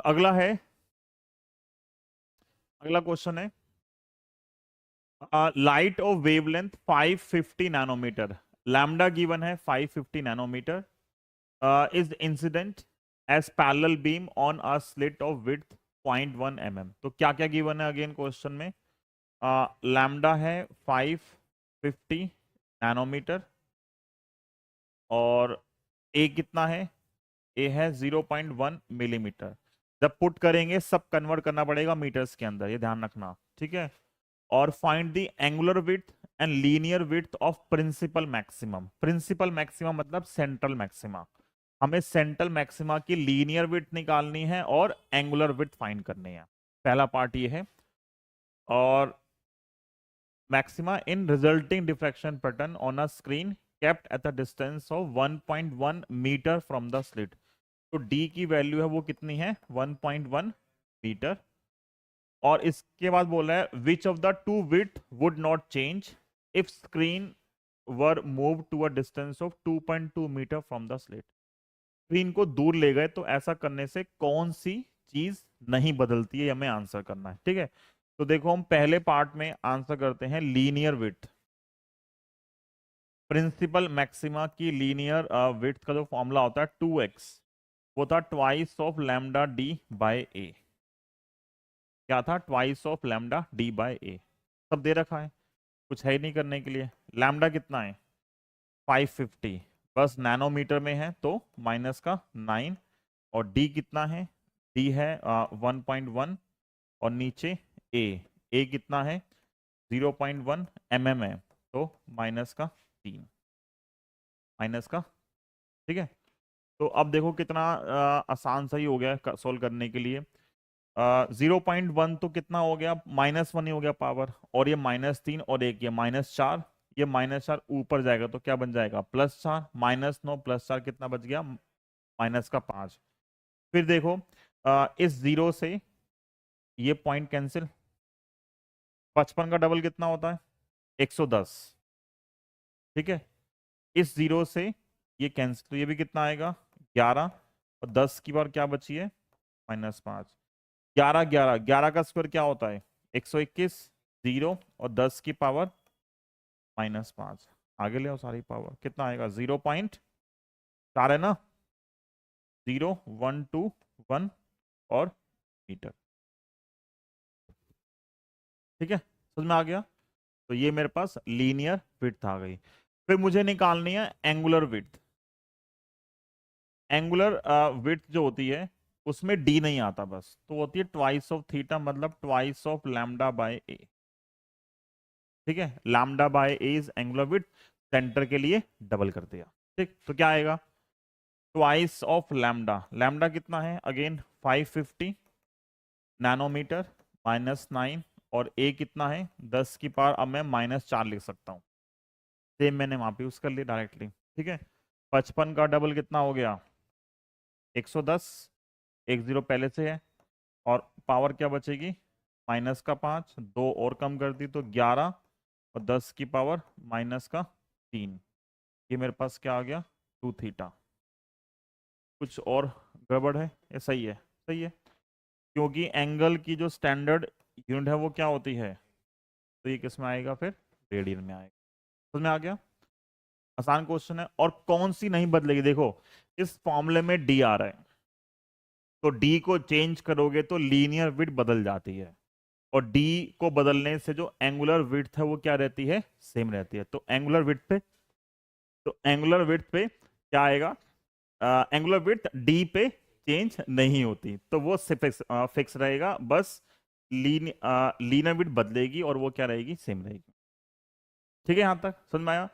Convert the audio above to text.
अगला है, अगला क्वेश्चन है light of wavelength 550 nanometre, lambda given है 550 nanometre, is incident as parallel beam on a slit of width 0.1 mm। तो क्या क्या गिवन है अगेन क्वेश्चन में? लैम्डा है 550 नैनोमीटर, और ए कितना है? ए है 0.1 मिलीमीटर। जब पुट करेंगे सब कन्वर्ट करना पड़ेगा मीटर्स के अंदर, ये ध्यान रखना, ठीक है। और find the angular width and linear width of principal maximum. Principal maximum मतलब सेंट्रल मैक्सिमा। हमें सेंट्रल मैक्सिमा की लीनियर विड्थ निकालनी है और एंगुलर विड्थ फाइंड करनी है। पहला पार्ट ये है। और maxima in resulting diffraction pattern on a screen kept at a distance of 1.1 metre from the slit. तो डी की वैल्यू है वो कितनी है? 1.1 मीटर। और इसके बाद बोला है which of the two width would not change if screen were move to a distance of 2.2 metre from the slit. Screen को दूर ले गए तो ऐसा करने से कौन सी चीज नहीं बदलती है, हमें आंसर करना है, ठीक है। तो देखो हम पहले पार्ट में आंसर करते हैं लीनियर विड्थ। प्रिंसिपल मैक्सिमा की लीनियर विड्थ का जो फॉर्मूला होता है 2x, वो था twice of lambda D by A. क्या था? Twice of lambda D by A. सब दे रखा है, कुछ है ही नहीं करने के लिए। लैम्डा कितना है? 550, बस नैनोमीटर में है तो माइनस का 9। और डी कितना है? डी है 1.1, और नीचे ए, ए कितना है? 0.1 mm है, तो माइनस का 3, माइनस का, ठीक है। तो अब देखो कितना आसान सही हो गया सोल्व करने के लिए। 0.1 तो कितना हो गया? -1 ही हो गया पावर, और ये -3 और एक ये -4। ये -4 ऊपर जाएगा तो क्या बन जाएगा? +4, -9 +4 कितना बच गया? -5। फिर देखो इस जीरो से ये पॉइंट कैंसिल। 55 का डबल कितना होता है? 110, ठीक है। इस जीरो से ये कैंसिल, तो ये भी कितना आएगा? 11, और 10 की बार क्या बची है? -5। 11 11 11 का स्क्वायर क्या होता है? 121। जीरो और 10 की पावर -5, आगे ले आओ सारी पावर, कितना आएगा? 0.4 है ना? 0 1 2 1 और मीटर, ठीक है। समझ में आ गया? तो ये मेरे पास लीनियर विड्थ आ गई। फिर मुझे निकालनी है एंगुलर विड्थ। एंगुलर विड्थ जो होती है उसमें डी नहीं आता, बस तो होती है ट्वाइस ऑफ थीटा, मतलब ट्वाइस ऑफ लैम्डा बाय ए, ठीक है। Lambda by A is angular width, centre के लिए डबल कर दिया, ठीक। तो क्या आएगा? ट्वाइस ऑफ लैम्डा, लैम्डा कितना है अगेन? 550 नैनोमीटर, -9, और ए कितना है? 10 की पावर, अब मैं -4 लिख सकता हूँ, सेम मैंने वहां पे यूज कर लिया डायरेक्टली, ठीक है। 55 का डबल कितना हो गया? 110, एक जीरो पहले से है, और पावर क्या बचेगी? -5, दो और कम कर दी तो 11, और 10 की पावर -3। ये मेरे पास क्या आ गया? 2 थीटा। कुछ और गड़बड़ है? ये सही है? सही है, क्योंकि एंगल की जो स्टैंडर्ड यूनिट है वो क्या होती है? तो ये किस में आएगा फिर? रेडियन में आएगा। समझ में आ गया? आसान क्वेश्चन है। और कौन सी नहीं बदलेगी? देखो इस फॉर्मूले में डी आ रहा है, तो डी को चेंज करोगे तो लीनियर विड्थ बदल जाती है, और डी को बदलने से जो एंगुलर विड्थ है वो क्या रहती है? सेम रहती है। तो एंगुलर विड्थ पे, तो एंगुलर विड्थ पे क्या आएगा? एंगुलर विड्थ डी पे चेंज नहीं होती, तो वो फिक्स फिक्स रहेगा, बस लीनियर विड्थ बदलेगी और वो क्या रहेगी? सेम रहेगी, ठीक है। यहां तक समझ में आया?